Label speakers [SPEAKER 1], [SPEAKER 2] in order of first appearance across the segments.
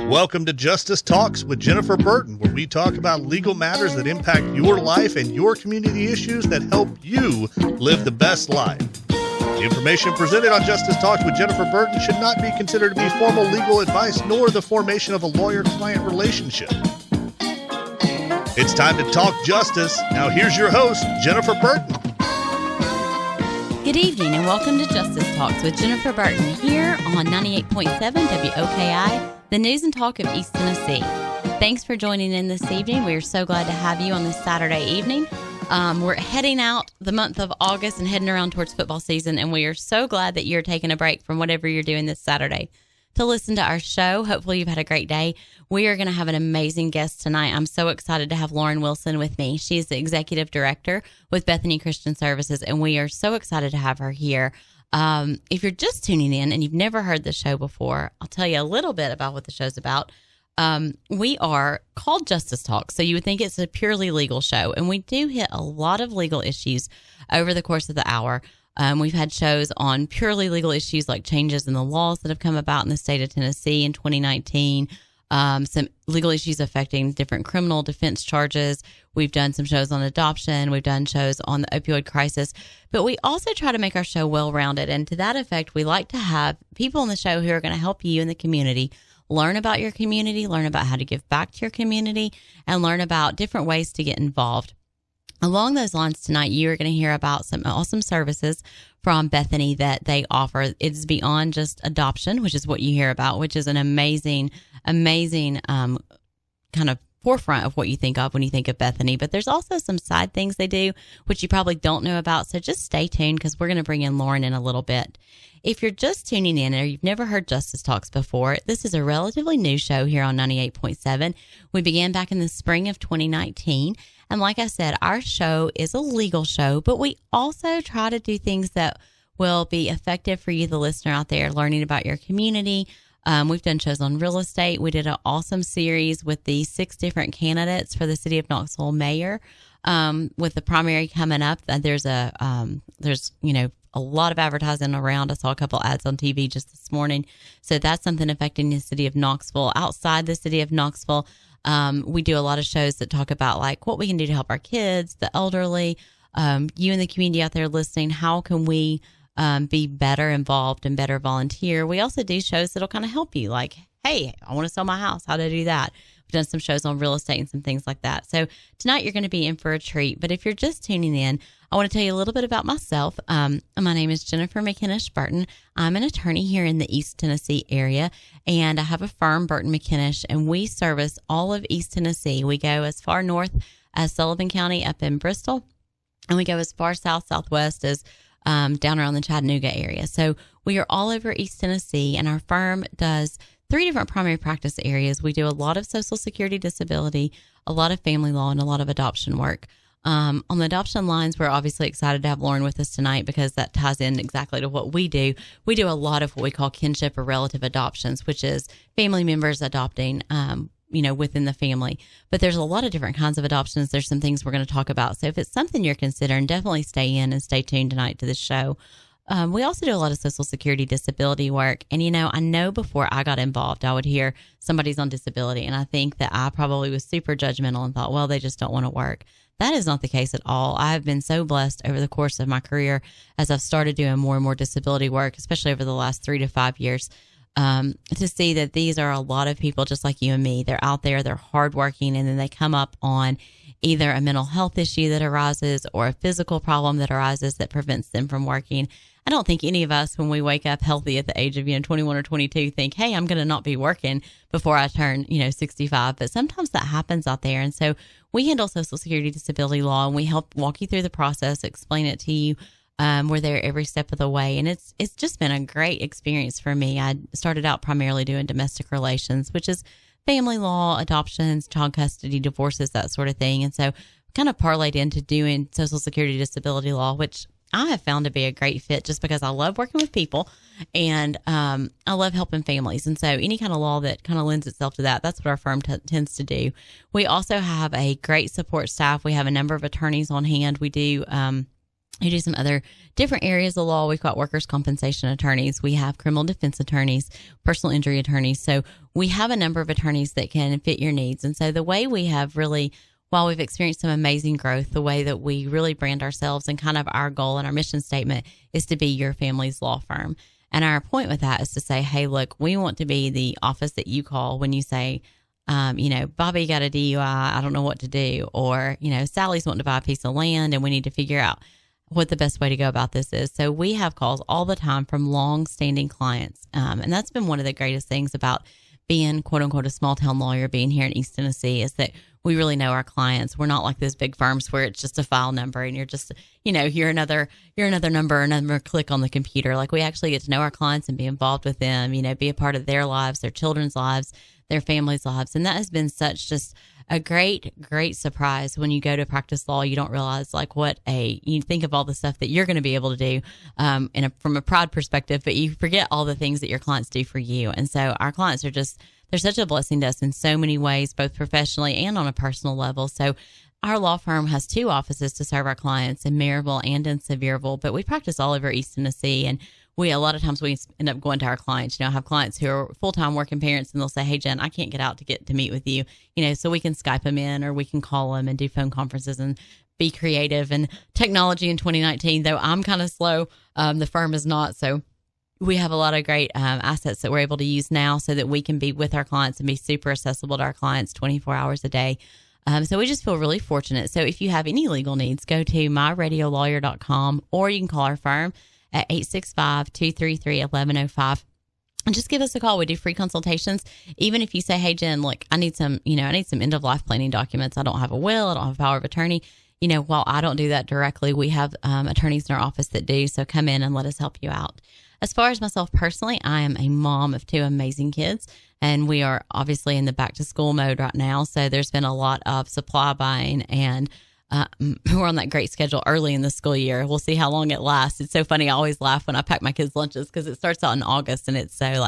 [SPEAKER 1] Welcome to Justice Talks with Jennifer Burton, where we talk about legal matters that impact your life and your community issues that help you live the best life. The information presented on Justice Talks with Jennifer Burton should not be considered to be formal legal advice nor the formation of a lawyer-client relationship. It's time to talk justice. Now here's your host, Jennifer Burton.
[SPEAKER 2] Good evening and welcome to Justice Talks with Jennifer Burton here on 98.7 WOKI, the news and talk of East Tennessee. Thanks for joining in this evening. We are so glad to have you on this Saturday evening. We're heading out the month of August and heading around towards football season, and we are so glad that you're taking a break from whatever you're doing this Saturday to listen to our show. Hopefully you've had a great day. We are going to have an amazing guest tonight. I'm so excited to have Lauren Wilson with me. She's the executive director with Bethany Christian Services, and we are so excited to have her here. If you're just tuning in and you've never heard the show before, I'll tell you a little bit about what the show's about. We are called Justice Talk, so you would think it's a purely legal show, and we do hit a lot of legal issues over the course of the hour. We've had shows on purely legal issues like changes in the laws that have come about in the state of Tennessee in 2019, some legal issues affecting different criminal defense charges. We've done some shows on adoption. We've done shows on the opioid crisis. But we also try to make our show well-rounded. And to that effect, we like to have people on the show who are going to help you in the community learn about your community, learn about how to give back to your community, and learn about different ways to get involved. Along those lines tonight, you are going to hear about some awesome services from Bethany that they offer. It's beyond just adoption, which is what you hear about, which is an amazing kind of forefront of what you think of when you think of Bethany. But there's also some side things they do, which you probably don't know about. So just stay tuned because we're going to bring in Lauren in a little bit. If you're just tuning in or you've never heard Justice Talks before, this is a relatively new show here on 98.7. We began back in the spring of 2019. And like I said, our show is a legal show, but we also try to do things that will be effective for you, the listener out there, learning about your community. We've done shows on real estate. We did an awesome series with the 6 different candidates for the city of Knoxville mayor. With the primary coming up, there's a lot of advertising around. I saw a couple ads on TV just this morning. So that's something affecting the city of Knoxville. Outside the city of Knoxville, we do a lot of shows that talk about like what we can do to help our kids, the elderly, you in the community out there listening. How can we be better involved and better volunteer? We also do shows that'll kind of help you, like, hey, I want to sell my house. How do I do that? We've done some shows on real estate and some things like that. So tonight you're going to be in for a treat. But if you're just tuning in, I want to tell you a little bit about myself. My name is Jennifer McInnish Burton. I'm an attorney here in the East Tennessee area, and I have a firm, Burton McInnish, and we service all of East Tennessee. We go as far north as Sullivan County up in Bristol, and we go as far southwest as down around the Chattanooga area. So we are all over East Tennessee, and our firm does 3 different primary practice areas. We do a lot of Social Security disability, a lot of family law, and a lot of adoption work. On the adoption lines, we're obviously excited to have Lauren with us tonight because that ties in exactly to what we do. We do a lot of what we call kinship or relative adoptions, which is family members adopting within the family. But there's a lot of different kinds of adoptions. There's some things we're going to talk about. So if it's something you're considering, definitely stay in and stay tuned tonight to the show. We also do a lot of Social Security disability work. And, I know before I got involved, I would hear somebody's on disability. And I think that I probably was super judgmental and thought, well, they just don't want to work. That is not the case at all. I've been so blessed over the course of my career as I've started doing more and more disability work, especially over the last 3 to 5 years. To see that these are a lot of people just like you and me. They're out there, they're hardworking, and then they come up on either a mental health issue that arises or a physical problem that arises that prevents them from working. I don't think any of us, when we wake up healthy at the age of 21 or 22, think, hey, I'm going to not be working before I turn 65. But sometimes that happens out there. And so we handle Social Security disability law, and we help walk you through the process, explain it to you. We're there every step of the way, and it's just been a great experience for me. I started out primarily doing domestic relations, which is family law, adoptions, child custody, divorces, that sort of thing. And so kind of parlayed into doing Social Security disability law, which I have found to be a great fit just because I love working with people and I love helping families. And so any kind of law that kind of lends itself to that, that's what our firm tends to do. We also have a great support staff. We have a number of attorneys on hand. We do We do some other different areas of law. We've got workers' compensation attorneys. We have criminal defense attorneys, personal injury attorneys. So we have a number of attorneys that can fit your needs. And so the way we have really, while we've experienced some amazing growth, the way that we really brand ourselves and kind of our goal and our mission statement is to be your family's law firm. And our point with that is to say, hey, look, we want to be the office that you call when you say, Bobby got a DUI, I don't know what to do. Or, Sally's wanting to buy a piece of land and we need to figure out what the best way to go about this is. So we have calls all the time from long-standing clients. And that's been one of the greatest things about being, quote unquote, a small town lawyer, being here in East Tennessee, is that we really know our clients. We're not like those big firms where it's just a file number and you're just, you're another number, another click on the computer. Like, we actually get to know our clients and be involved with them, be a part of their lives, their children's lives, their families' lives. And that has been such just a great, great surprise. When you go to practice law, you don't realize you think of all the stuff that you're going to be able to do from a pride perspective, but you forget all the things that your clients do for you. And so our clients are they're such a blessing to us in so many ways, both professionally and on a personal level. So our law firm has 2 offices to serve our clients, in Maryville and in Sevierville, but we practice all over East Tennessee. And a lot of times we end up going to our clients. I have clients who are full-time working parents, and they'll say, hey, Jen, I can't get out to get to meet with you, so we can Skype them in, or we can call them and do phone conferences and be creative. And technology in 2019, though I'm kind of slow, the firm is not. So we have a lot of great assets that we're able to use now so that we can be with our clients and be super accessible to our clients 24 hours a day. So we just feel really fortunate. So if you have any legal needs, go to myradiolawyer.com, or you can call our firm at 865-233-1105. And just give us a call. We do free consultations. Even if you say, hey, Jen, look, I need some end of life planning documents. I don't have a will. I don't have a power of attorney. While I don't do that directly, we have attorneys in our office that do. So come in and let us help you out. As far as myself personally, I am a mom of 2 amazing kids, and we are obviously in the back to school mode right now. So there's been a lot of supply buying, and we're on that great schedule early in the school year. We'll see how long it lasts. It's so funny. I always laugh when I pack my kids' lunches, because it starts out in August and it's so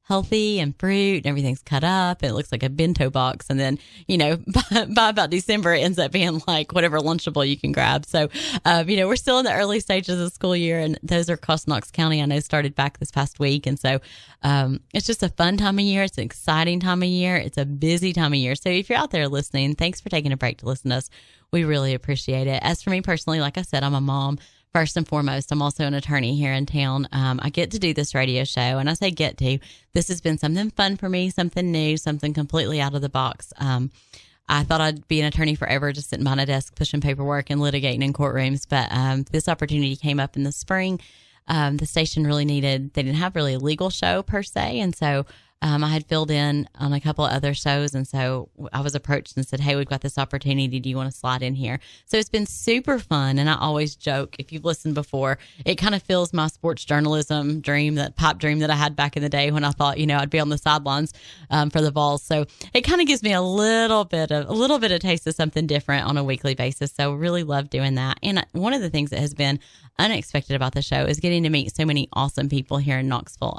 [SPEAKER 2] healthy and fruit and everything's cut up. It looks like a bento box. And then, by about December, it ends up being like whatever Lunchable you can grab. So, we're still in the early stages of the school year, and those are across Knox County. I know started back this past week. And so, it's just a fun time of year. It's an exciting time of year. It's a busy time of year. So if you're out there listening, thanks for taking a break to listen to us. We really appreciate it. As for me personally, like I said, I'm a mom. First and foremost, I'm also an attorney here in town. I get to do this radio show, and I say get to. This has been something fun for me, something new, something completely out of the box. I thought I'd be an attorney forever, just sitting behind a desk, pushing paperwork and litigating in courtrooms. But this opportunity came up in the spring. The station they didn't have really a legal show per se. And so I had filled in on a couple of other shows. And so I was approached and said, hey, we've got this opportunity. Do you want to slide in here? So it's been super fun. And I always joke, if you've listened before, it kind of fills my sports journalism dream, that pipe dream that I had back in the day when I thought, I'd be on the sidelines for the Vols. So it kind of gives me a little bit of taste of something different on a weekly basis. So really love doing that. And one of the things that has been unexpected about the show is getting to meet so many awesome people here in Knoxville.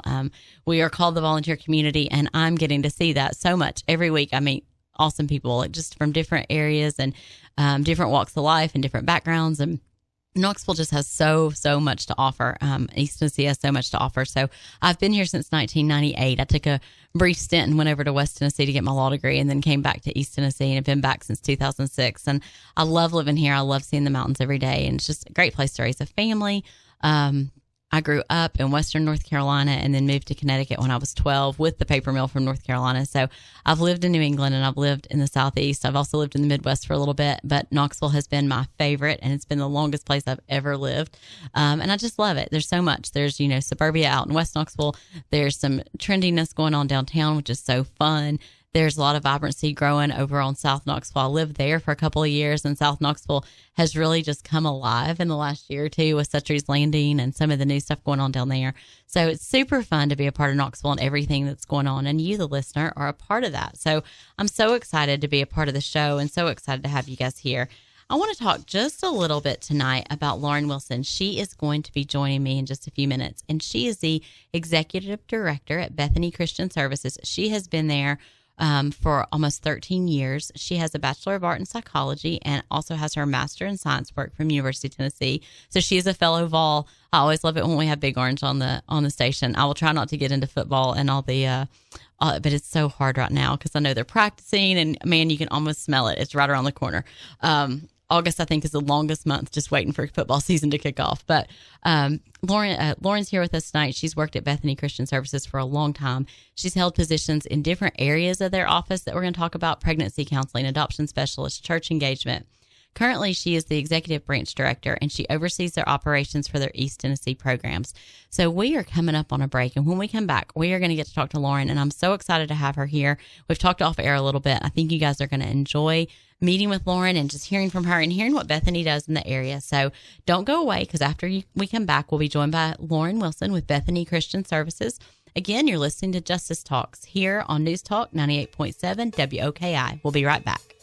[SPEAKER 2] We are called the volunteer community, and I'm getting to see that so much. Every week I meet awesome people just from different areas and different walks of life and different backgrounds. And Knoxville just has so much to offer. East Tennessee has so much to offer. So I've been here since 1998. I took a brief stint and went over to West Tennessee to get my law degree, and then came back to East Tennessee, and have been back since 2006. And I love living here. I love seeing the mountains every day, and it's just a great place to raise a family. I grew up in Western North Carolina and then moved to Connecticut when I was 12 with the paper mill from North Carolina. So I've lived in New England, and I've lived in the Southeast. I've also lived in the Midwest for a little bit, but Knoxville has been my favorite, and it's been the longest place I've ever lived. And I just love it. There's so much. There's, suburbia out in West Knoxville. There's some trendiness going on downtown, which is so fun. There's a lot of vibrancy growing over on South Knoxville. I lived there for a couple of years, and South Knoxville has really just come alive in the last year or two with Suttrie's Landing and some of the new stuff going on down there. So it's super fun to be a part of Knoxville and everything that's going on, and you, the listener, are a part of that. So I'm so excited to be a part of the show, and so excited to have you guys here. I want to talk just a little bit tonight about Lauren Wilson. She is going to be joining me in just a few minutes, and she is the executive director at Bethany Christian Services. She has been there for almost 13 years. She has a Bachelor of Art in Psychology and also has her Master in Science work from University of Tennessee. So she is a fellow Vol. I always love it when we have Big Orange on the station. I will try not to get into football and all the but it's so hard right now because I know they're practicing, and man, you can almost smell it. It's right around the corner. August, I think, is the longest month, just waiting for football season to kick off. But Lauren's here with us tonight. She's worked at Bethany Christian Services for a long time. She's held positions in different areas of their office that we're going to talk about: pregnancy counseling, adoption specialist, church engagement. Currently, she is the executive branch director, and she oversees their operations for their East Tennessee programs. So we are coming up on a break, and when we come back, we are going to get to talk to Lauren, and I'm so excited to have her here. We've talked off air a little bit. I think you guys are going to enjoy meeting with Lauren and just hearing from her and hearing what Bethany does in the area. So don't go away, because after we come back, we'll be joined by Lauren Wilson with Bethany Christian Services. Again, you're listening to Justice Talks here on News Talk 98.7 WOKI. We'll be right back.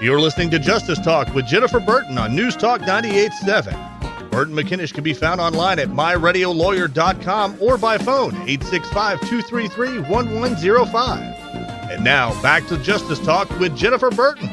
[SPEAKER 1] You're listening to Justice Talk with Jennifer Burton on News Talk 98.7. Burton McInnish can be found online at myradiolawyer.com or by phone 865-233-1105. And now back to Justice Talk with Jennifer Burton.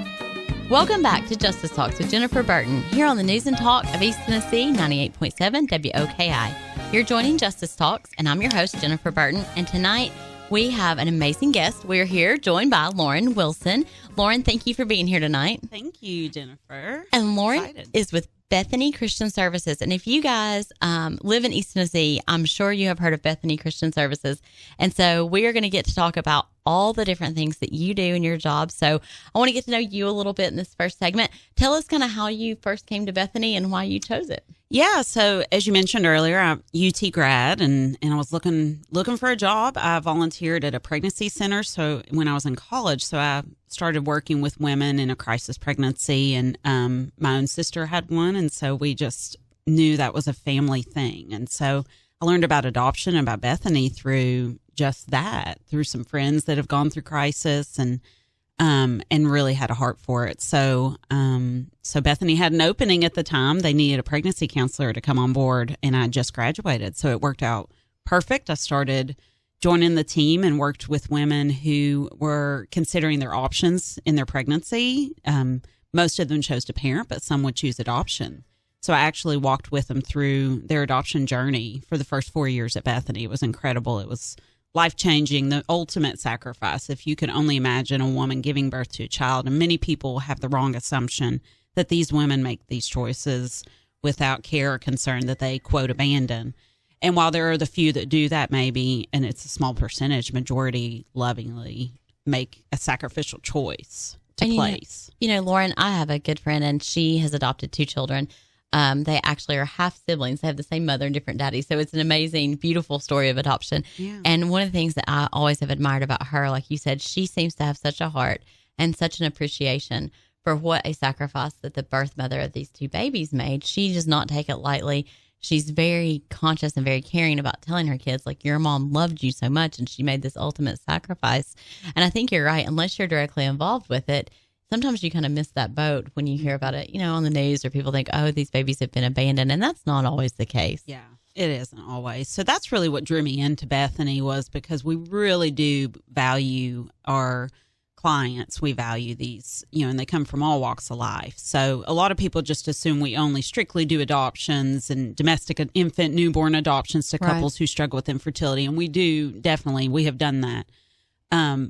[SPEAKER 2] Welcome back to Justice Talks with Jennifer Burton here on the News and Talk of East Tennessee 98.7 WOKI. You're joining Justice Talks, and I'm your host, Jennifer Burton, and tonight we have an amazing guest. We're here joined by Lauren Wilson. Lauren, thank you for being here tonight.
[SPEAKER 3] Thank you, Jennifer.
[SPEAKER 2] And Lauren is with Bethany Christian Services. And if you guys live in East Tennessee, I'm sure you have heard of Bethany Christian Services. And so we are going to get to talk about all the different things that you do in your job. So I want to get to know you a little bit in this first segment. Tell us kind of how you first came to Bethany and why you chose it.
[SPEAKER 3] Yeah, so as you mentioned earlier, I'm UT grad, and I was looking for a job. I volunteered at a pregnancy center so when I was in college. So I started working with women in a crisis pregnancy, and my own sister had one, and so we just knew that was a family thing. And so I learned about adoption and about Bethany through just that, through some friends that have gone through crisis and really had a heart for it. So Bethany had an opening at the time. They needed a pregnancy counselor to come on board, and I just graduated. So it worked out perfect. I started joining the team and worked with women who were considering their options in their pregnancy. Most of them chose to parent, but some would choose adoption. So I actually walked with them through their adoption journey for the first 4 years at Bethany. It was incredible. It was life-changing, the ultimate sacrifice. If you can only imagine a woman giving birth to a child, and many people have the wrong assumption that these women make these choices without care or concern that they, quote, abandon. And while there are the few that do that maybe, and it's a small percentage, majority lovingly make a sacrificial choice to place.
[SPEAKER 2] You know, Lauren, I have a good friend, and she has adopted 2 children. They actually are half siblings. They have the same mother and different daddies. So it's an amazing, beautiful story of adoption. Yeah. And one of the things that I always have admired about her, like you said, she seems to have such a heart and such an appreciation for what a sacrifice that the birth mother of these 2 babies made. She does not take it lightly. She's very conscious and very caring about telling her kids, like, your mom loved you so much and she made this ultimate sacrifice. And I think you're right. Unless you're directly involved with it, sometimes you kind of miss that boat when you hear about it, you know, on the news, or people think, oh, these babies have been abandoned. And that's not always the case.
[SPEAKER 3] Yeah, it isn't always. So that's really what drew me into Bethany, was because we really do value our clients. We value these, you know, and they come from all walks of life. So a lot of people just assume we only strictly do adoptions and domestic infant newborn adoptions to couples who struggle with infertility. And we do, definitely, we have done that.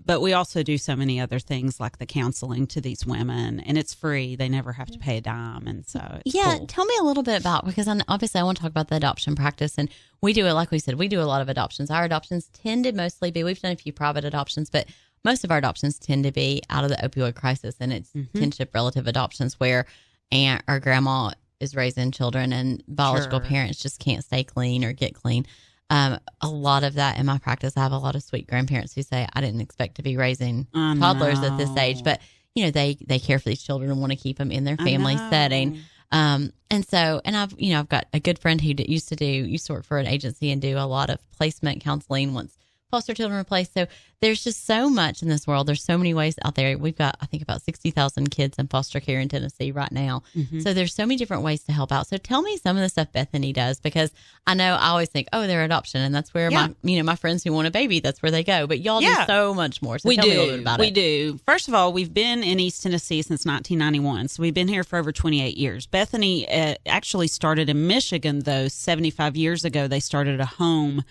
[SPEAKER 3] But we also do so many other things like the counseling to these women, and it's free. They never have to pay a dime. And so it's cool.
[SPEAKER 2] Tell me a little bit about, because obviously I want to talk about the adoption practice, and we do it, like we said, we do a lot of adoptions. Our adoptions tend to mostly be, we've done a few private adoptions, but most of our adoptions tend to be out of the opioid crisis, and it's kinship relative adoptions where aunt or grandma is raising children and biological parents just can't stay clean or get clean. A lot of that in my practice, I have a lot of sweet grandparents who say, I didn't expect to be raising toddlers at this age, but they care for these children and want to keep them in their family setting. And I've got a good friend who used to work for an agency and do a lot of placement counseling once foster children were placed. So there's just so much in this world. There's so many ways out there. We've got, I think, about 60,000 kids in foster care in Tennessee right now. Mm-hmm. So there's so many different ways to help out. So tell me some of the stuff Bethany does, because I know I always think, oh, they're adoption, and that's where my friends who want a baby, that's where they go. But y'all do so much more. So tell me a little bit about it.
[SPEAKER 3] We do. First of all, we've been in East Tennessee since 1991. So we've been here for over 28 years. Bethany actually started in Michigan, though, 75 years ago. They started a home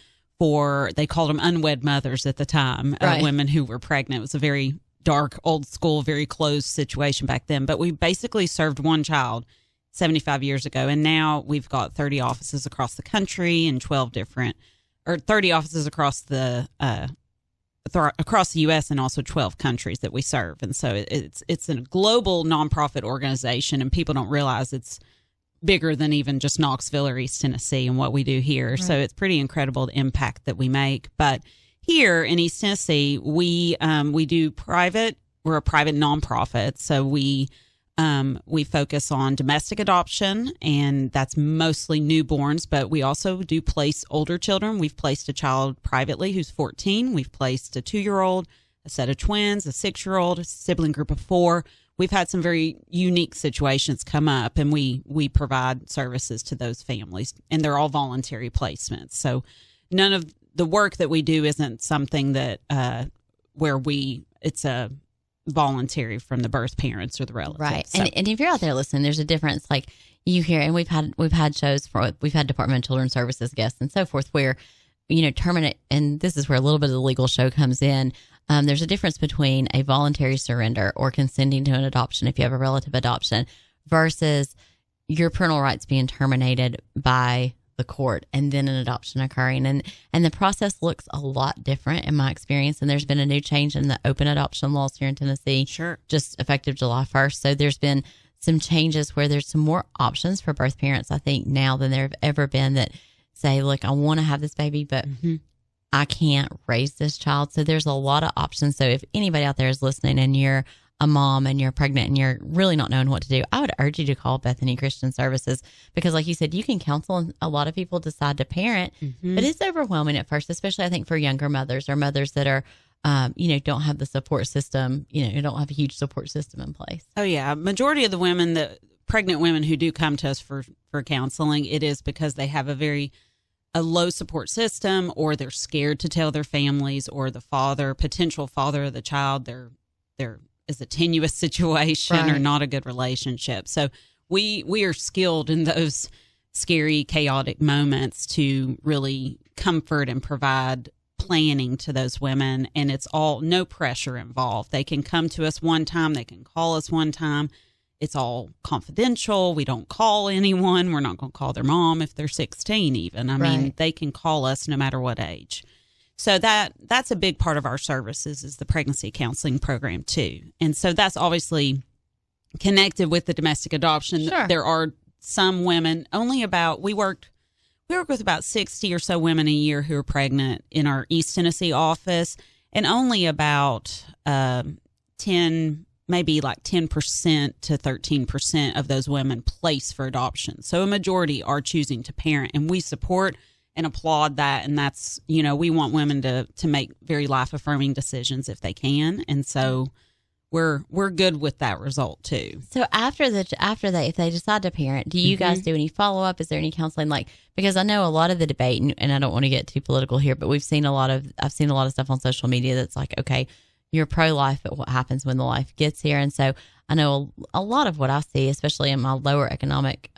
[SPEAKER 3] they called them unwed mothers at the time, women who were pregnant. It was a very dark, old school, very closed situation back then. But we basically served one child 75 years ago. And now we've got 30 offices across the country and 30 offices across the U.S. and also 12 countries that we serve. And so it's a global nonprofit organization, and people don't realize it's bigger than even just Knoxville or East Tennessee and what we do here. Right. So it's pretty incredible the impact that we make. But here in East Tennessee, we do private. We're a private nonprofit. So we focus on domestic adoption, and that's mostly newborns, but we also do place older children. We've placed a child privately who's 14. We've placed a 2-year-old, a set of twins, a 6-year-old, a sibling group of 4. We've had some very unique situations come up, and we provide services to those families, and they're all voluntary placements. So none of the work that we do isn't something that it's a voluntary from the birth parents or the relatives.
[SPEAKER 2] Right. So. And if you're out there listening, there's a difference. Like you hear, and we've had shows we've had Department of Children's Services guests and so forth where, terminate, and this is where a little bit of the legal show comes in. There's a difference between a voluntary surrender or consenting to an adoption if you have a relative adoption versus your parental rights being terminated by the court and then an adoption occurring. And the process looks a lot different in my experience. And there's been a new change in the open adoption laws here in Tennessee.
[SPEAKER 3] Sure. Just
[SPEAKER 2] effective July 1st. So there's been some changes where there's some more options for birth parents, I think, now than there have ever been, that say, look, I want to have this baby, but I can't raise this child. So there's a lot of options. So if anybody out there is listening and you're a mom and you're pregnant and you're really not knowing what to do, I would urge you to call Bethany Christian Services, because like you said, you can counsel, and a lot of people decide to parent, but it's overwhelming at first, especially I think for younger mothers or mothers that are, don't have the support system, don't have a huge support system in place.
[SPEAKER 3] Oh yeah. Majority of the pregnant women who do come to us for counseling, it is because they have a low support system, or they're scared to tell their families, or the potential father of the child, there is a tenuous situation or not a good relationship. So we are skilled in those scary, chaotic moments to really comfort and provide planning to those women. And it's all no pressure involved. They can come to us one time. They can call us one time. It's all confidential. We don't call anyone. We're not going to call their mom if they're 16 even. I mean, they can call us no matter what age. So that's a big part of our services is the pregnancy counseling program too. And so that's obviously connected with the domestic adoption.
[SPEAKER 2] Sure.
[SPEAKER 3] There are some women, we work with about 60 or so women a year who are pregnant in our East Tennessee office, and only about 10 to 13% of those women place for adoption. So a majority are choosing to parent, and we support and applaud that. And that's, we want women to make very life affirming decisions if they can. And so we're good with that result too.
[SPEAKER 2] So after that, if they decide to parent, do you guys do any follow up? Is there any counseling? Because I know a lot of the debate, and I don't want to get too political here, but I've seen a lot of stuff on social media that's like, okay, you're pro-life, but what happens when the life gets here? And so I know a lot of what I see, especially in my lower economic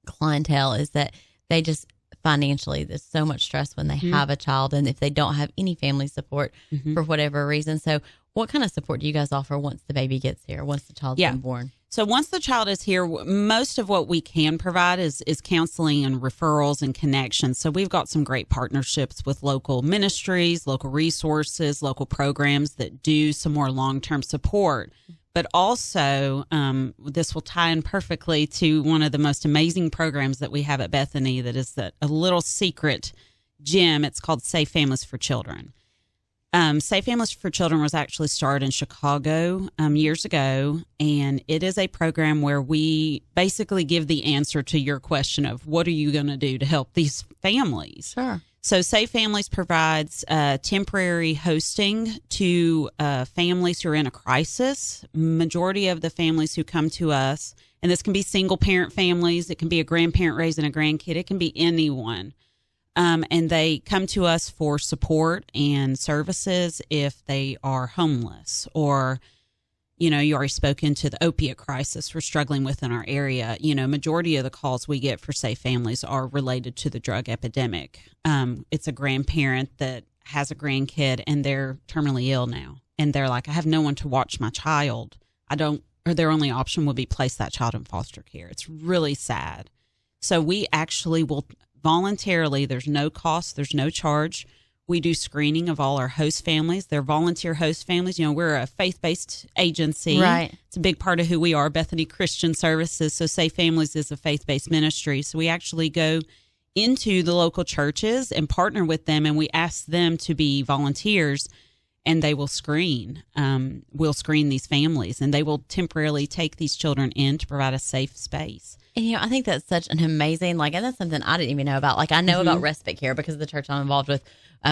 [SPEAKER 2] clientele, is that they just financially, there's so much stress when they have a child, and if they don't have any family support for whatever reason. So what kind of support do you guys offer once the baby gets here, once the child's been born?
[SPEAKER 3] So once the child is here, most of what we can provide is counseling and referrals and connections. So we've got some great partnerships with local ministries, local resources, local programs that do some more long-term support. But also, this will tie in perfectly to one of the most amazing programs that we have at Bethany that is a little secret gem. It's called Safe Families for Children. Safe Families for Children was actually started in Chicago years ago, and it is a program where we basically give the answer to your question of what are you going to do to help these families?
[SPEAKER 2] Sure.
[SPEAKER 3] So Safe Families provides temporary hosting to families who are in a crisis. Majority of the families who come to us, and this can be single parent families, it can be a grandparent raising a grandkid, it can be anyone. And they come to us for support and services if they are homeless or, you already spoke into the opiate crisis we're struggling with in our area. Majority of the calls we get for Safe Families are related to the drug epidemic. It's a grandparent that has a grandkid and they're terminally ill now. And they're like, I have no one to watch my child. Or their only option would be place that child in foster care. It's really sad. So we actually will voluntarily, there's no cost, there's no charge. We do screening of all our host families. They're volunteer host families. We're a faith-based agency.
[SPEAKER 2] Right.
[SPEAKER 3] It's a big part of who we are, Bethany Christian Services. So Safe Families is a faith-based ministry. So we actually go into the local churches and partner with them, and we ask them to be volunteers, and they will screen. We'll screen these families, and they will temporarily take these children in to provide a safe space.
[SPEAKER 2] And, I think that's such an amazing, and that's something I didn't even know about. I know about respite care because of the church I'm involved with.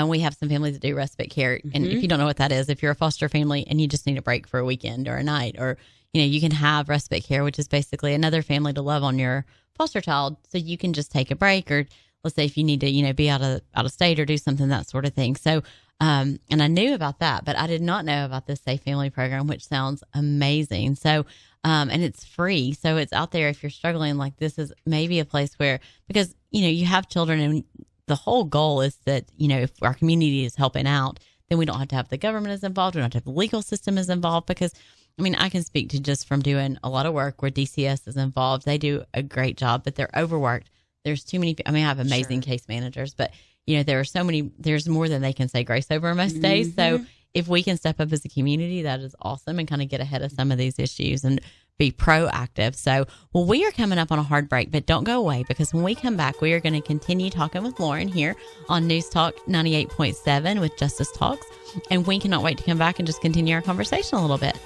[SPEAKER 2] We have some families that do respite care. And if you don't know what that is, if you're a foster family and you just need a break for a weekend or a night, or, you can have respite care, which is basically another family to love on your foster child. So you can just take a break, or let's say if you need to, be out of state or do something, that sort of thing. So, and I knew about that, but I did not know about this Safe Family program, which sounds amazing. So, and it's free. So it's out there if you're struggling. This is maybe a place where, because, you have children, and the whole goal is that, if our community is helping out, then we don't have to have the government as involved. We don't have to have the legal system as involved, because, I can speak to just from doing a lot of work where DCS is involved. They do a great job, but they're overworked. There's too many. I have amazing case managers, but, there are so many, there's more than they can say grace over most days. So if we can step up as a community, that is awesome, and kind of get ahead of some of these issues and be proactive. So, we are coming up on a hard break, but don't go away, because when we come back, we are going to continue talking with Lauren here on News Talk 98.7 with Justice Talks. And we cannot wait to come back and just continue our conversation a little bit.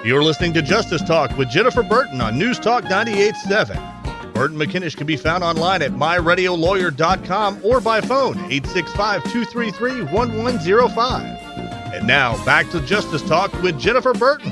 [SPEAKER 1] You're listening to Justice Talk with Jennifer Burton on News Talk 98.7. Burton McInnish can be found online at myradiolawyer.com or by phone 865-233-1105. And now back to Justice Talk with Jennifer Burton.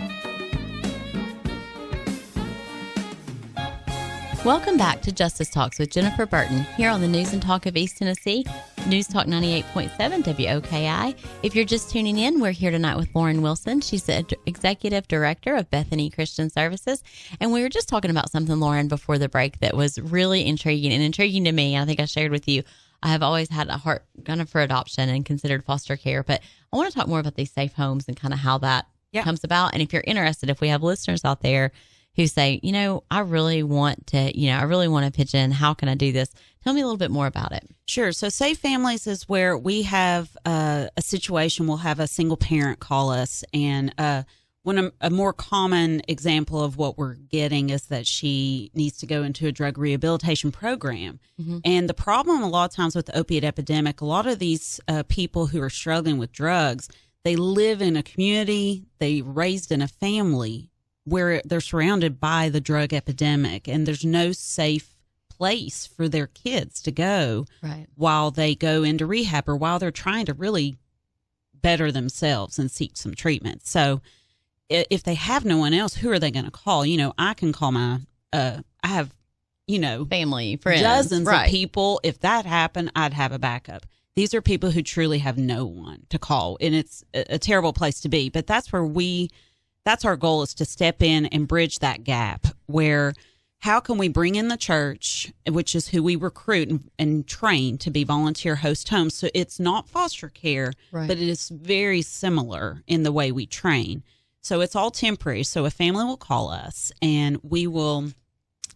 [SPEAKER 2] Welcome back to Justice Talks with Jennifer Burton here on the News and Talk of East Tennessee, News Talk 98.7 WOKI. If you're just tuning in, we're here tonight with Lauren Wilson. She's the Executive Director of Bethany Christian Services. And we were just talking about something, Lauren, before the break that was really intriguing to me. I think I shared with you, I have always had a heart kind of for adoption and considered foster care. But I want to talk more about these safe homes and kind of how that comes about. And if you're interested, if we have listeners out there who say, I really want to pitch in. How can I do this? Tell me a little bit more about it.
[SPEAKER 3] Sure. So Safe Families is where we have a situation. We'll have a single parent call us, and a more common example of what we're getting is that she needs to go into a drug rehabilitation program. Mm-hmm. And the problem a lot of times with the opiate epidemic, a lot of these people who are struggling with drugs, they live in a community, they raised in a family where they're surrounded by the drug epidemic, and there's no safe place for their kids to go while they go into rehab or while they're trying to really better themselves and seek some treatment. So if they have no one else, who are they going to call? I can call my, I have,
[SPEAKER 2] family, friends,
[SPEAKER 3] dozens of people. If that happened, I'd have a backup. These are people who truly have no one to call, and it's a terrible place to be. But that's where that's our goal, is to step in and bridge that gap where how can we bring in the church, which is who we recruit and train to be volunteer host homes? So it's not foster care,
[SPEAKER 2] Right.
[SPEAKER 3] but it is very similar in the way we train. So it's all temporary. So a family will call us and we will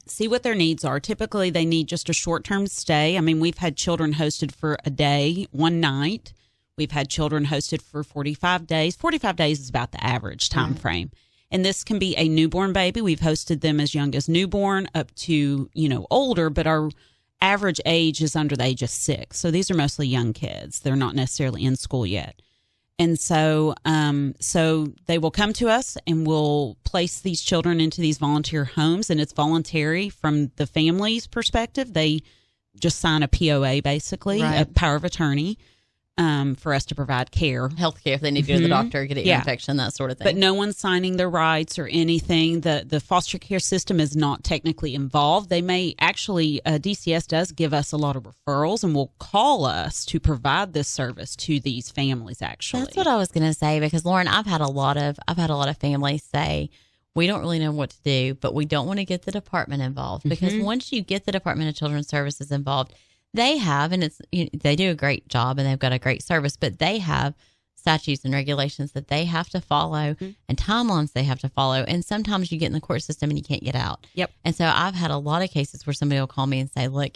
[SPEAKER 3] see what their needs are. Typically, they need just a short-term stay. I mean, we've had children hosted for a day, one night. We've had children hosted for 45 days. 45 days is about the average time frame. And this can be a newborn baby. We've hosted them as young as newborn up to, older, but our average age is under the age of 6. So these are mostly young kids. They're not necessarily in school yet. And so they will come to us and we'll place these children into these volunteer homes, and it's voluntary from the family's perspective. They just sign a POA, basically,
[SPEAKER 2] Right.
[SPEAKER 3] a power of attorney, for us to provide care.
[SPEAKER 2] Healthcare, if they need to go to the doctor, get an ear infection, that sort of thing.
[SPEAKER 3] But no one's signing their rights or anything. The foster care system is not technically involved. They may actually, DCS does give us a lot of referrals and will call us to provide this service to these families, actually.
[SPEAKER 2] That's what I was going to say, because Lauren, I've had a lot of families say, we don't really know what to do, but we don't want to get the department involved, because once you get the Department of Children's Services involved, they have, and they do a great job and they've got a great service, but they have statutes and regulations that they have to follow and timelines they have to follow. And sometimes you get in the court system and you can't get out.
[SPEAKER 3] Yep.
[SPEAKER 2] And so I've had a lot of cases where somebody will call me and say, look,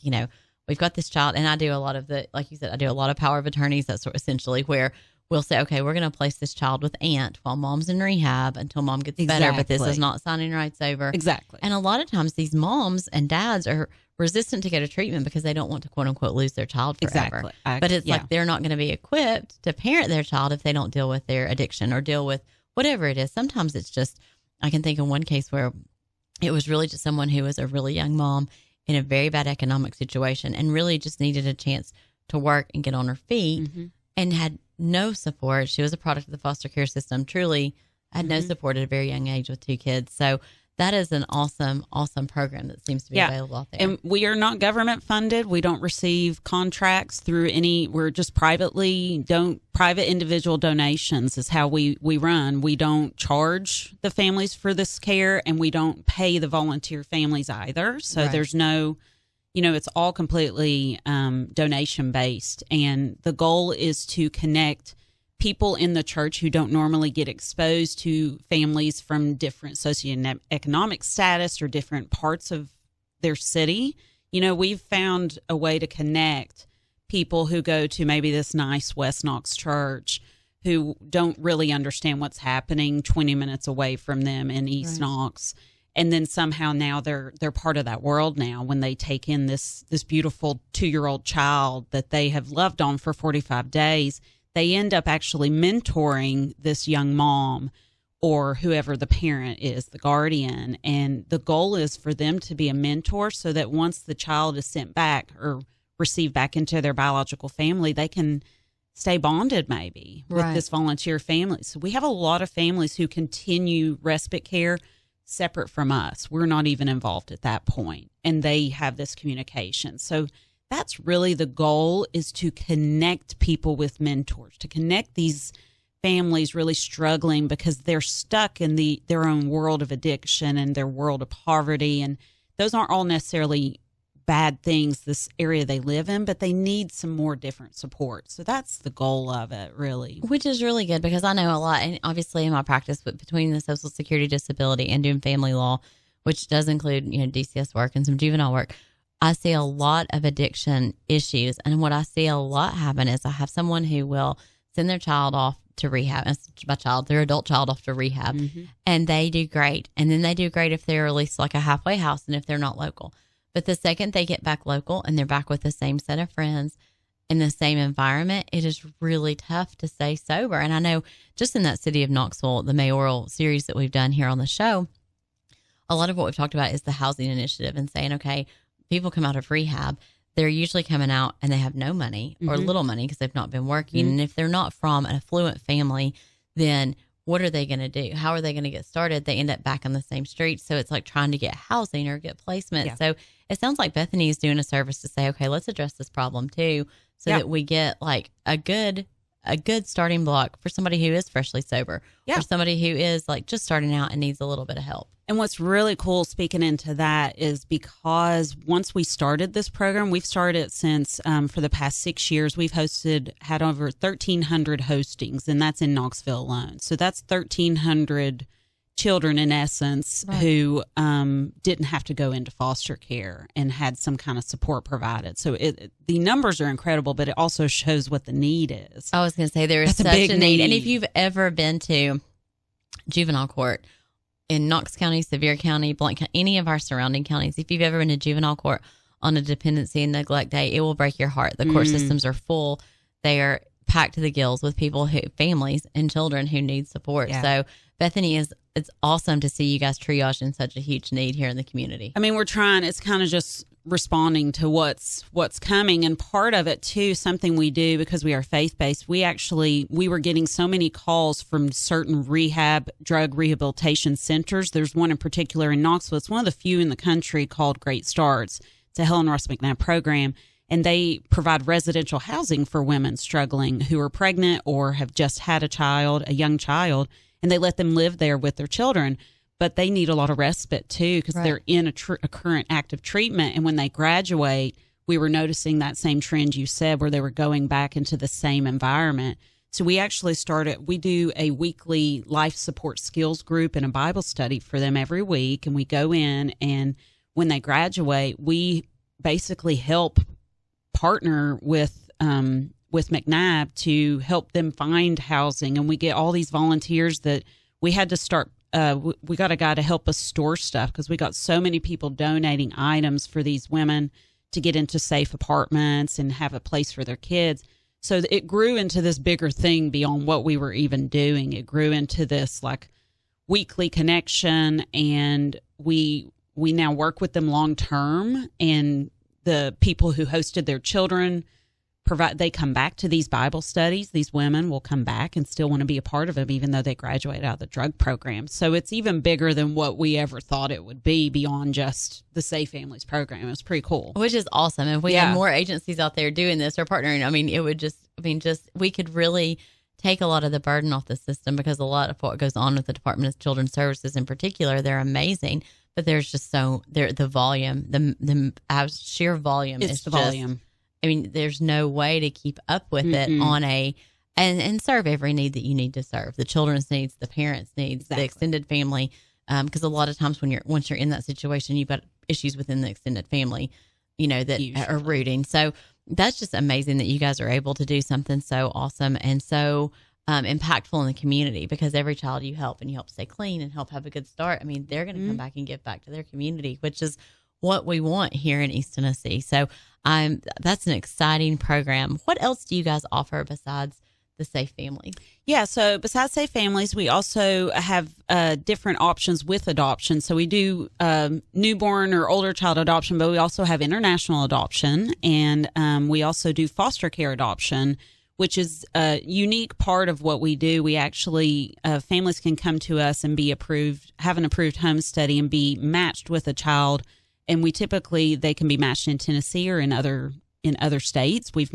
[SPEAKER 2] we've got this child. And I do a lot of like you said, I do a lot of power of attorneys. That's essentially where we'll say, okay, we're going to place this child with aunt while mom's in rehab until mom gets better. But this is not signing rights over.
[SPEAKER 3] Exactly.
[SPEAKER 2] And a lot of times these moms and dads are resistant to go to treatment because they don't want to, quote unquote, lose their child forever.
[SPEAKER 3] Exactly.
[SPEAKER 2] But it's like they're not going to be equipped to parent their child if they don't deal with their addiction or deal with whatever it is. Sometimes it's just, I can think of one case where it was really just someone who was a really young mom in a very bad economic situation and really just needed a chance to work and get on her feet and had no support. She was a product of the foster care system, truly had no support at a very young age with 2 kids. So that is an awesome, awesome program that seems to be available out there.
[SPEAKER 3] And we are not government funded. We don't receive contracts through we're just private individual donations is how we run. We don't charge the families for this care, and we don't pay the volunteer families either. So there's no, it's all completely donation based. And the goal is to connect people in the church who don't normally get exposed to families from different socioeconomic status or different parts of their city. We've found a way to connect people who go to maybe this nice West Knox church who don't really understand what's happening 20 minutes away from them in East Knox. And then somehow now they're part of that world now when they take in this beautiful 2-year-old child that they have loved on for 45 days. They end up actually mentoring this young mom or whoever the parent is, the guardian. And the goal is for them to be a mentor so that once the child is sent back or received back into their biological family, they can stay bonded maybe with this volunteer family. So we have a lot of families who continue respite care separate from us. We're not even involved at that point, and they have this communication. So that's really the goal, is to connect people with mentors, to connect these families really struggling because they're stuck in their own world of addiction and their world of poverty. And those aren't all necessarily bad things, this area they live in, but they need some more different support. So that's the goal of it, really.
[SPEAKER 2] Which is really good, because I know a lot, and obviously in my practice, but between the Social Security disability and doing family law, which does include, DCS work and some juvenile work, I see a lot of addiction issues. And what I see a lot happen is I have someone who will send their child off to rehab, their adult child off to rehab, and they do great. And then they do great if they're released like a halfway house and if they're not local. But the second they get back local and they're back with the same set of friends in the same environment, it is really tough to stay sober. And I know just in that city of Knoxville, the mayoral series that we've done here on the show, a lot of what we've talked about is the housing initiative and saying, okay, people come out of rehab, they're usually coming out and they have no money or little money because they've not been working. And if they're not from an affluent family, then what are they going to do? How are they going to get started? They end up back on the same street. So it's like trying to get housing or get placement. Yeah. So it sounds like Bethany is doing a service to say, okay, let's address this problem too, so that we get like a good a good starting block for somebody who is freshly sober, or somebody who is like just starting out and needs a little bit of help.
[SPEAKER 3] And what's really cool, speaking into that, is because once we started this program, we've started it since for the past 6 years, we've had over 1,300 hostings, and that's in Knoxville alone. So that's 1,300 children, in essence, who didn't have to go into foster care and had some kind of support provided. So the numbers are incredible, but it also shows what the need is.
[SPEAKER 2] I was going to say there is such a need. And if you've ever been to juvenile court in Knox County, Sevier County, Blount County, any of our surrounding counties, if you've ever been to juvenile court on a dependency and neglect day, it will break your heart. The court systems are full. They are packed to the gills with people families and children who need support. Yeah. So Bethany, it's awesome to see you guys triage in such a huge need here in the community.
[SPEAKER 3] I mean, we're trying, it's kind of just responding to what's coming. And part of it too, something we do because we are faith-based, we were getting so many calls from certain drug rehabilitation centers. There's one in particular in Knoxville. It's one of the few in the country called Great Starts. It's a Helen Ross McNabb program. And they provide residential housing for women struggling who are pregnant or have just had a young child, and they let them live there with their children. But they need a lot of respite, too, because they're in a current active treatment. And when they graduate, we were noticing that same trend you said, where they were going back into the same environment. So we actually we do a weekly life support skills group and a Bible study for them every week. And we go in, and when they graduate, we basically help partner with McNabb to help them find housing. And we get all these volunteers that we had to start. We got a guy to help us store stuff because we got so many people donating items for these women to get into safe apartments and have a place for their kids. So it grew into this bigger thing beyond what we were even doing. It grew into this like weekly connection, and we now work with them long term. And the people who hosted their children they come back to these Bible studies. These women will come back and still want to be a part of them, even though they graduated out of the drug program. So it's even bigger than what we ever thought it would be beyond just the Safe Families program. It's pretty cool.
[SPEAKER 2] Which is awesome. If we had more agencies out there doing this or partnering, I mean, it would we could really take a lot of the burden off the system, because a lot of what goes on with the Department of Children's Services in particular, they're amazing. But there's just the volume, the sheer volume.
[SPEAKER 3] It's the volume.
[SPEAKER 2] I mean, there's no way to keep up with it on and serve every need that you need to serve. The children's needs, the parents' needs, the extended family. Because a lot of times once you're in that situation, you've got issues within the extended family, that are rooting. So that's just amazing that you guys are able to do something so awesome and so impactful in the community, because every child you help stay clean and help have a good start, I mean, they're going to come back and give back to their community, which is what we want here in East Tennessee. So that's an exciting program. What else do you guys offer besides the Safe Family?
[SPEAKER 3] Yeah, so besides Safe Families, we also have different options with adoption. So we do newborn or older child adoption, but we also have international adoption, and we also do foster care adoption, which is a unique part of what we do. We actually, families can come to us and be approved, have an approved home study, and be matched with a child. And they can be matched in Tennessee or in other states. We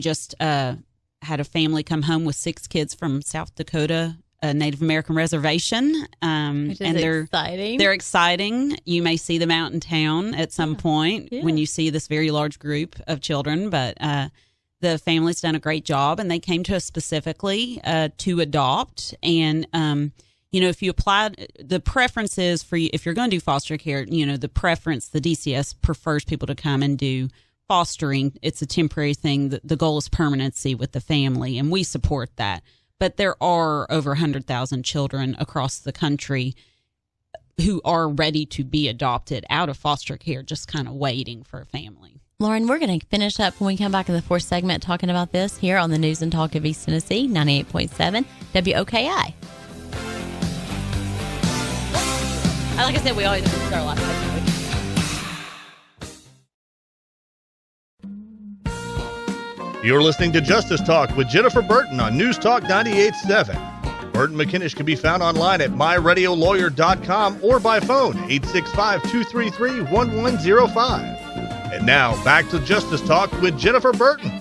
[SPEAKER 3] just had a family come home with 6 kids from South Dakota, a Native American reservation.
[SPEAKER 2] Which is exciting.
[SPEAKER 3] They're exciting. You may see them out in town at some point when you see this very large group of children. But the family's done a great job, and they came to us specifically to adopt. And if you apply, the preference is for you, if you're going to do foster care, the DCS prefers people to come and do fostering. It's a temporary thing. The goal is permanency with the family, and we support that. But there are over 100,000 children across the country who are ready to be adopted out of foster care, just kind of waiting for a family.
[SPEAKER 2] Lauren, we're going to finish up when we come back in the fourth segment talking about this here on the News and Talk of East Tennessee, 98.7 WOKI. Like I said, we always start last time.
[SPEAKER 1] You're listening to Justice Talk with Jennifer Burton on News Talk 98.7. Burton McKinnish can be found online at myradiolawyer.com or by phone 865-233-1105. And now back to Justice Talk with Jennifer Burton.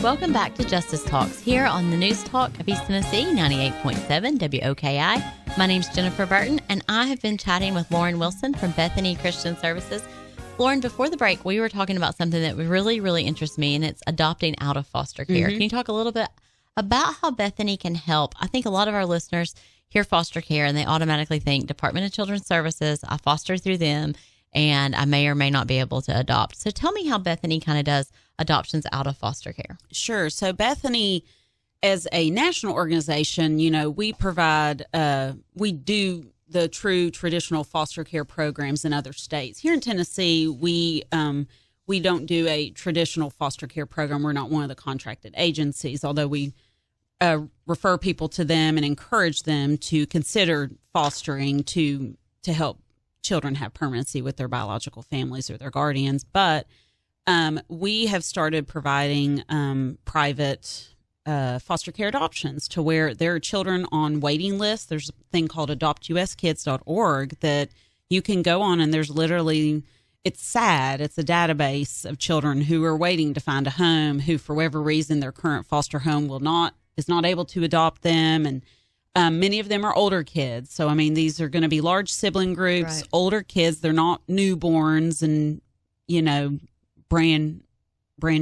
[SPEAKER 2] Welcome back to Justice Talks here on the News Talk of East Tennessee, 98.7 WOKI. My name's Jennifer Burton, and I have been chatting with Lauren Wilson from Bethany Christian Services. Lauren, before the break, we were talking about something that really, really interests me, and it's adopting out of foster care. Can you talk a little bit about how Bethany can help? I think a lot of our listeners hear foster care, and they automatically think Department of Children's Services, I foster through them, and I may or may not be able to adopt. So tell me how Bethany kind of does adoptions out of foster care.
[SPEAKER 3] Sure. So Bethany, as a national organization, we provide, we do the true traditional foster care programs in other states. Here in Tennessee, we don't do a traditional foster care program. We're not one of the contracted agencies, although we refer people to them and encourage them to consider fostering to help children have permanency with their biological families or their guardians. But we have started providing private foster care adoptions to where there are children on waiting lists. There's a thing called adoptuskids.org that you can go on, and there's literally, it's sad, it's a database of children who are waiting to find a home, who for whatever reason their current foster home is not able to adopt them. And many of them are older kids. So, I mean, these are going to be large sibling groups, right. Older kids. They're not newborns and, brand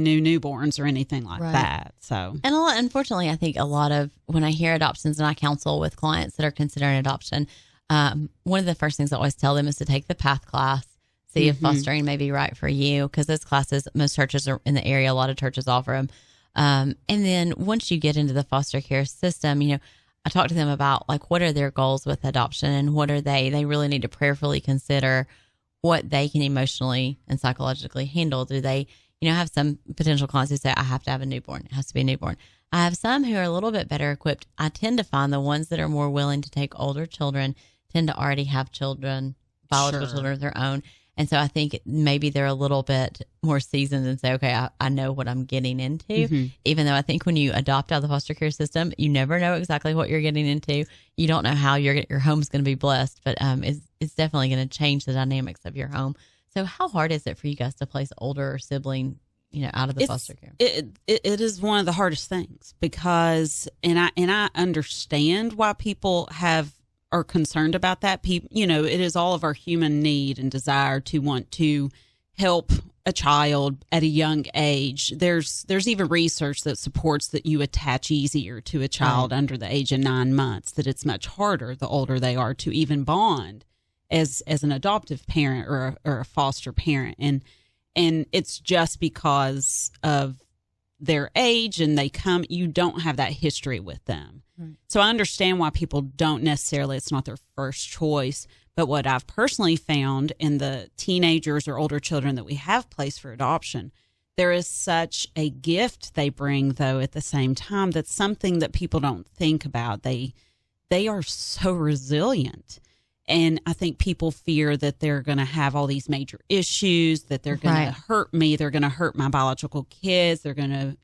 [SPEAKER 3] new newborns or anything like that. So,
[SPEAKER 2] and unfortunately, I think a lot of when I hear adoptions and I counsel with clients that are considering adoption, one of the first things I always tell them is to take the PATH class, see if fostering may be right for you, because those classes, most churches are in the area, a lot of churches offer them. And then once you get into the foster care system, I talk to them about what are their goals with adoption and what are they really need to prayerfully consider what they can emotionally and psychologically handle. Do they, have some potential clients who say, I have to have a newborn. It has to be a newborn. I have some who are a little bit better equipped. I tend to find the ones that are more willing to take older children tend to already have children, biological children of their own. And so I think maybe they're a little bit more seasoned and say, okay, I know what I'm getting into. Even though I think when you adopt out of the foster care system, you never know exactly what you're getting into. You don't know how your home's going to be blessed, but it's definitely going to change the dynamics of your home. So how hard is it for you guys to place older sibling, out of the foster care?
[SPEAKER 3] It is one of the hardest things because, and I understand why people are concerned about that. People, it is all of our human need and desire to want to help a child at a young age. There's even research that supports that you attach easier to a child under the age of 9 months, that it's much harder the older they are to even bond as an adoptive parent or a foster parent. And it's just because of their age and you don't have that history with them. So I understand why people don't necessarily, it's not their first choice. But what I've personally found in the teenagers or older children that we have placed for adoption, there is such a gift they bring, though, at the same time. That's something that people don't think about. They are so resilient. And I think people fear that they're going to have all these major issues, that they're going to hurt me. They're going to hurt my biological kids. They're going to,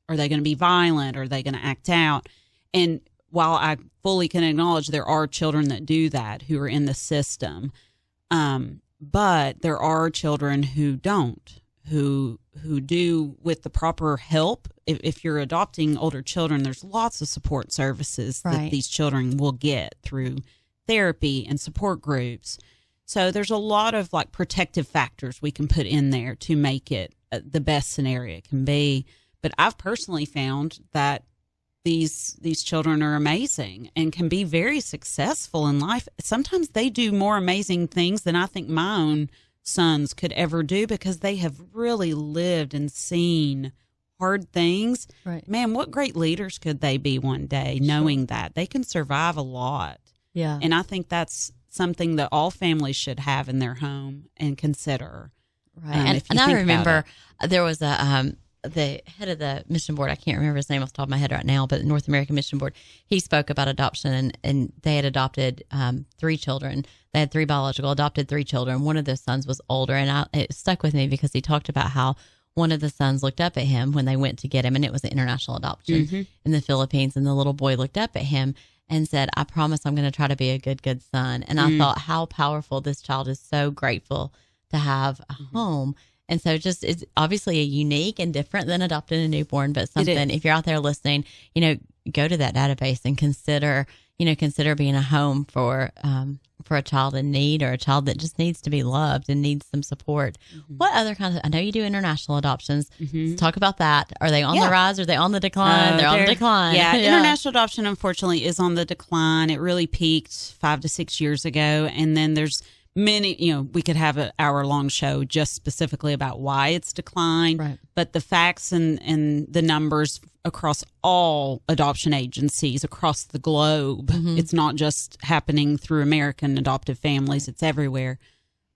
[SPEAKER 3] are they going to be violent? Are they going to act out? And while I fully can acknowledge there are children that do that, who are in the system, but there are children who don't, who do with the proper help. If you're adopting older children, there's lots of support services that these children will get through therapy and support groups. So there's a lot of protective factors we can put in there to make it the best scenario it can be. But I've personally found that these children are amazing and can be very successful in life. Sometimes they do more amazing things than I think my own sons could ever do because they have really lived and seen hard things. Man, what great leaders could they be one day, knowing that they can survive a lot.
[SPEAKER 2] Yeah.
[SPEAKER 3] And I think that's something that all families should have in their home and consider.
[SPEAKER 2] And I remember there was the head of the mission board, I can't remember his name off the top of my head right now, but the North American Mission Board, he spoke about adoption, and they had adopted 3 children. They had 3 biological, adopted 3 children. One of those sons was older, and it stuck with me because he talked about how one of the sons looked up at him when they went to get him, and it was an international adoption in the Philippines, and the little boy looked up at him and said, I promise I'm going to try to be a good son. And I thought how powerful this child is, so grateful to have a home. And so just it's obviously a unique and different than adopting a newborn, but something, if you're out there listening, go to that database and consider being a home for a child in need, or a child that just needs to be loved and needs some support. What other kinds of, I know you do international adoptions. Let's talk about that. Are they on the rise? Are they on the decline? They're on the decline.
[SPEAKER 3] Yeah, international adoption, unfortunately, is on the decline. It really peaked 5 to 6 years ago. And then there's many, we could have an hour-long show just specifically about why it's declined.
[SPEAKER 2] Right.
[SPEAKER 3] But the facts and the numbers across all adoption agencies across the globe, it's not just happening through American adoptive families, it's everywhere.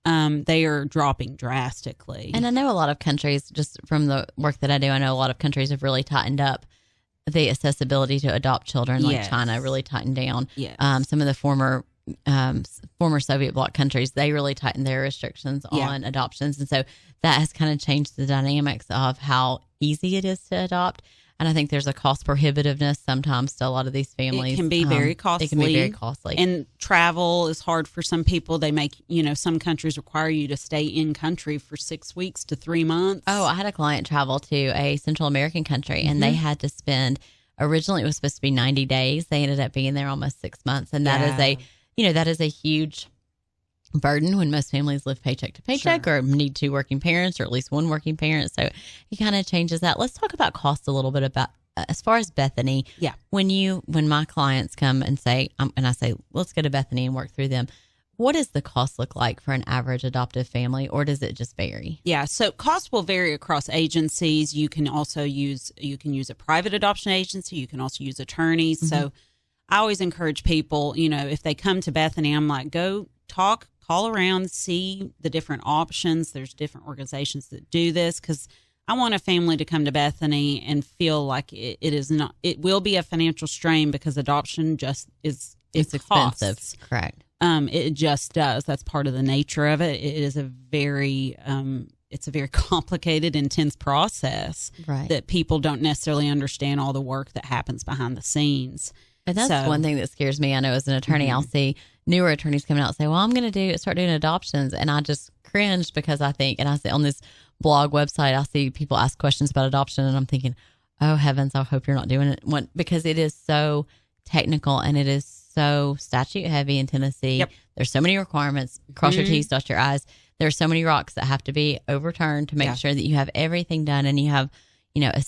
[SPEAKER 3] They are dropping drastically.
[SPEAKER 2] And I know a lot of countries, just from the work that I do, I know a lot of countries have really tightened up the accessibility to adopt children, like China really tightened down.
[SPEAKER 3] Yes.
[SPEAKER 2] Some of the former Soviet bloc countries, they really tightened their restrictions on adoptions. And so that has kind of changed the dynamics of how easy it is to adopt. And I think there's a cost prohibitiveness sometimes to a lot of these families.
[SPEAKER 3] It can be very costly.
[SPEAKER 2] It can be very costly.
[SPEAKER 3] And travel is hard for some people. They make, some countries require you to stay in country for 6 weeks to 3 months.
[SPEAKER 2] Oh, I had a client travel to a Central American country, and they had to spend, originally it was supposed to be 90 days. They ended up being there almost 6 months. And that is a huge burden when most families live paycheck to paycheck or need 2 working parents or at least 1 working parent. So it kind of changes that. Let's talk about cost a little bit about as far as Bethany.
[SPEAKER 3] Yeah.
[SPEAKER 2] When my clients come and say, and I say, let's go to Bethany and work through them. What does the cost look like for an average adoptive family, or does it just vary?
[SPEAKER 3] Yeah, so cost will vary across agencies. You can also use a private adoption agency. You can also use attorneys. So I always encourage people, if they come to Bethany, I'm like, go talk, call around, see the different options. There's different organizations that do this, because I want a family to come to Bethany and feel like it will be a financial strain, because adoption just it's
[SPEAKER 2] expensive. Correct.
[SPEAKER 3] It just does. That's part of the nature of it. It is it's a very complicated, intense process that people don't necessarily understand all the work that happens behind the scenes.
[SPEAKER 2] And that's one thing that scares me. I know as an attorney, I'll see newer attorneys coming out and say, well, I'm going to start doing adoptions. And I just cringe, because I see on this blog website, I see people ask questions about adoption, and I'm thinking, oh heavens, I hope you're not doing it. Because it is so technical and it is so statute heavy in Tennessee.
[SPEAKER 3] Yep.
[SPEAKER 2] There's so many requirements. Cross your T's, dot your I's. There's so many rocks that have to be overturned to make sure that you have everything done, and you have a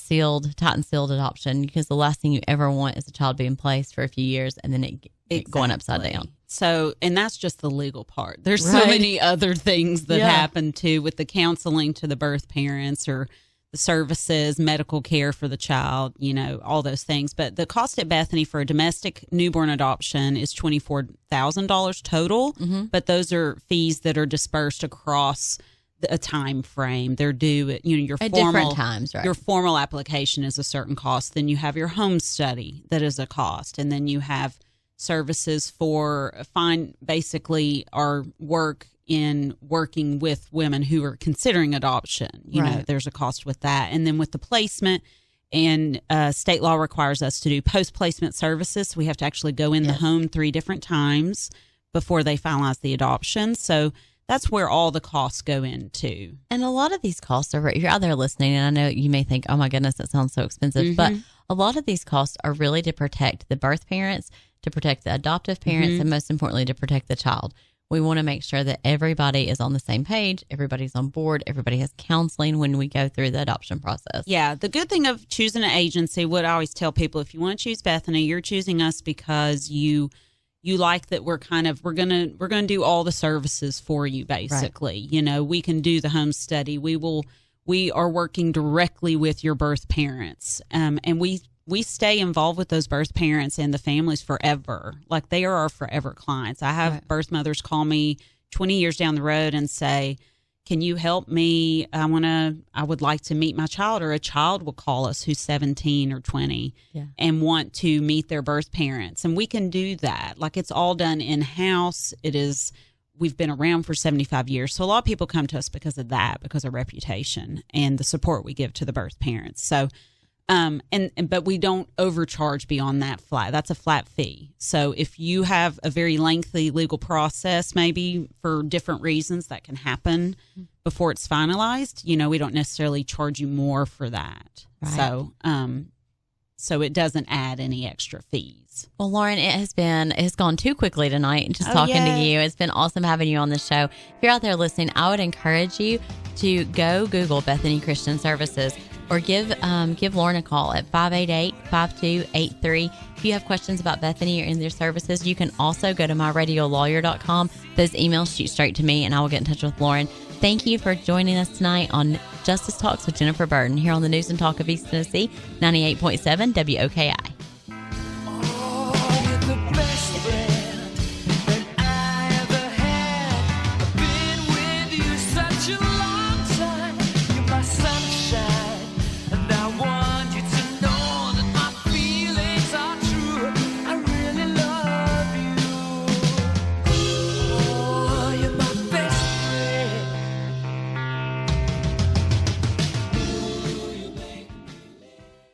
[SPEAKER 2] tight sealed adoption, because the last thing you ever want is a child being placed for a few years and then it going upside down.
[SPEAKER 3] So, and that's just the legal part. There's so many other things that happen too, with the counseling to the birth parents, or the services, medical care for the child, all those things. But the cost at Bethany for a domestic newborn adoption is $24,000 total. But those are fees that are dispersed across a time frame. They're due at your
[SPEAKER 2] at
[SPEAKER 3] formal
[SPEAKER 2] different times, right?
[SPEAKER 3] Your formal application is a certain cost. Then you have your home study that is a cost, and then you have services for basically our work in working with women who are considering adoption. You know, there's a cost with that, and then with the placement. And state law requires us to do post-placement services. So we have to actually go in the home 3 different times before they finalize the adoption. So that's where all the costs go into.
[SPEAKER 2] And a lot of these costs are, if you're out there listening, and I know you may think, oh my goodness, that sounds so expensive. But a lot of these costs are really to protect the birth parents, to protect the adoptive parents, and most importantly, to protect the child. We want to make sure that everybody is on the same page, everybody's on board, everybody has counseling when we go through the adoption process.
[SPEAKER 3] Yeah, the good thing of choosing an agency, what I always tell people, if you want to choose Bethany, you're choosing us because you like that we're gonna do all the services for you, basically. You know, we can do the home study. We are working directly with your birth parents, and we stay involved with those birth parents and the families forever. Like, they are our forever clients. I have birth mothers call me 20 years down the road and say, can you help me? I would like to meet my child. Or a child will call us who's 17 or 20 and want to meet their birth parents. And we can do that. Like, it's all done in-house. We've been around for 75 years. So a lot of people come to us because of that, because of reputation and the support we give to the birth parents. So But we don't overcharge beyond that flat. That's a flat fee. So if you have a very lengthy legal process, maybe for different reasons that can happen before it's finalized, we don't necessarily charge you more for that. Right. So it doesn't add any extra fees.
[SPEAKER 2] Well, Lauren, it has gone too quickly tonight. Just talking to you. It's been awesome having you on the show. If you're out there listening, I would encourage you to go Google Bethany Christian Services or give Lauren a call at 588-5283. If you have questions about Bethany or in their services, you can also go to myradiolawyer.com. Those emails shoot straight to me, and I will get in touch with Lauren. Thank you for joining us tonight on Justice Talks with Jennifer Burton here on the News and Talk of East Tennessee, 98.7 WOKI.